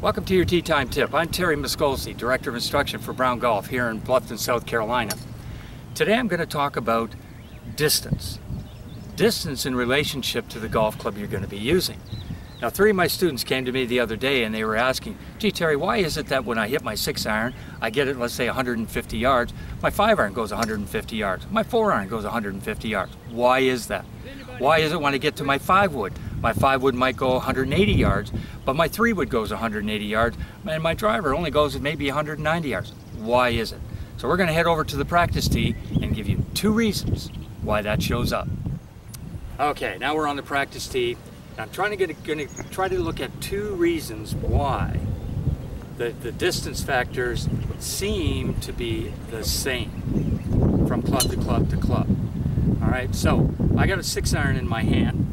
Welcome to your Tea Time Tip. I'm Terry Miskolczi, Director of Instruction for Brown Golf here in Bluffton, South Carolina. Today I'm going to talk about distance. Distance in relationship to the golf club you're going to be using. Now, 3 of my students came to me the other day and they were asking, gee Terry, why is it that when I hit my 6-iron, I get it, let's say 150 yards, my 5-iron goes 150 yards, my 4-iron goes 150 yards. Why is that? Why is it when I get to my 5-wood? My 5-wood might go 180 yards, but my 3-wood goes 180 yards, and my driver only goes maybe 190 yards. Why is it? So we're going to head over to the practice tee and give you 2 reasons why that shows up. Okay, now we're on the practice tee. I'm going to try to look at 2 reasons why the distance factors seem to be the same from club to club to club. All right, so I got a 6-iron in my hand.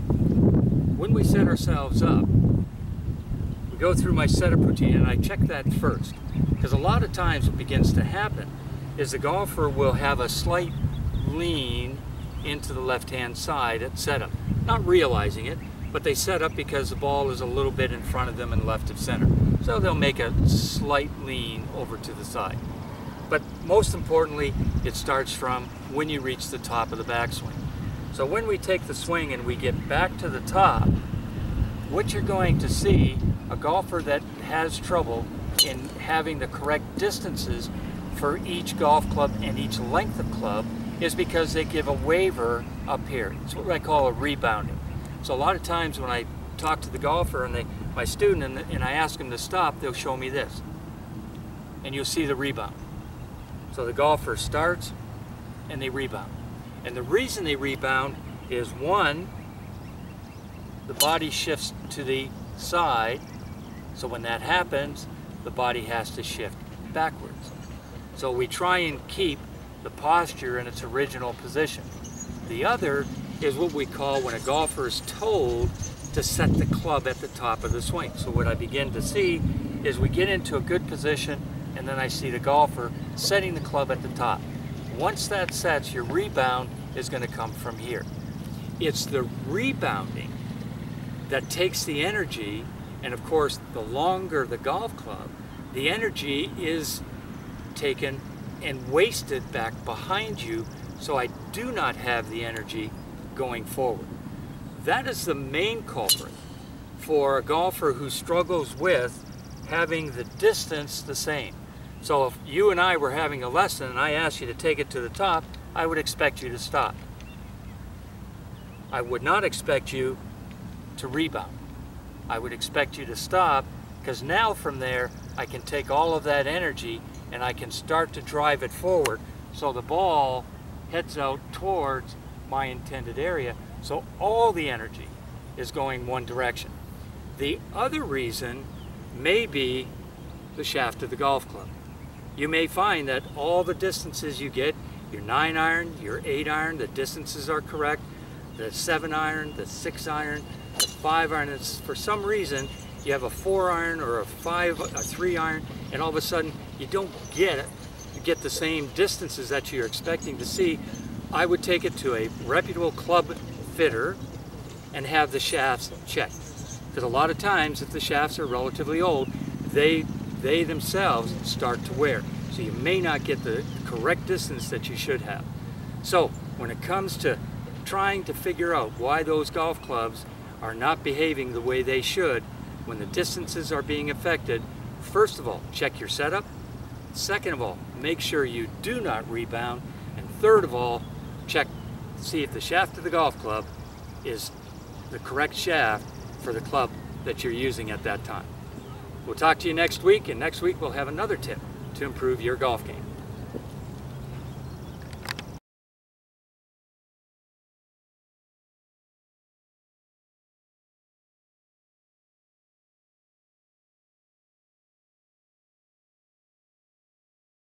When we set ourselves up, we go through my setup routine and I check that first. Because a lot of times what begins to happen is the golfer will have a slight lean into the left-hand side at setup. Not realizing it, but they set up because the ball is a little bit in front of them and left of center. So they'll make a slight lean over to the side. But most importantly, it starts from when you reach the top of the backswing. So when we take the swing and we get back to the top, what you're going to see, a golfer that has trouble in having the correct distances for each golf club and each length of club is because they give a waiver up here. It's what I call a rebounding. So a lot of times when I talk to the golfer and my student and I ask them to stop, they'll show me this. And you'll see the rebound. So the golfer starts and they rebound. And the reason they rebound is, one, the body shifts to the side. So when that happens, the body has to shift backwards. So we try and keep the posture in its original position. The other is what we call when a golfer is told to set the club at the top of the swing. So what I begin to see is we get into a good position and then I see the golfer setting the club at the top. Once that sets, your rebound is going to come from here. It's the rebounding that takes the energy, and of course the longer the golf club, the energy is taken and wasted back behind you, so I do not have the energy going forward. That is the main culprit for a golfer who struggles with having the distance the same. So if you and I were having a lesson and I asked you to take it to the top, I would expect you to stop. I would not expect you to rebound. I would expect you to stop, because now from there I can take all of that energy and I can start to drive it forward so the ball heads out towards my intended area. So all the energy is going one direction. The other reason may be the shaft of the golf club. You may find that all the distances you get, your 9-iron, your 8-iron, the distances are correct, the 7-iron, the 6-iron, the 5-iron, and for some reason you have a 4-iron or a 3-iron, and all of a sudden you don't get it. You get the same distances that you're expecting to see. I would take it to a reputable club fitter and have the shafts checked. Because a lot of times, if the shafts are relatively old, they themselves start to wear. So you may not get the correct distance that you should have. So when it comes to trying to figure out why those golf clubs are not behaving the way they should, when the distances are being affected, first of all, check your setup. Second of all, make sure you do not rebound. And third of all, check to see if the shaft of the golf club is the correct shaft for the club that you're using at that time. We'll talk to you next week, and next week we'll have another tip to improve your golf game.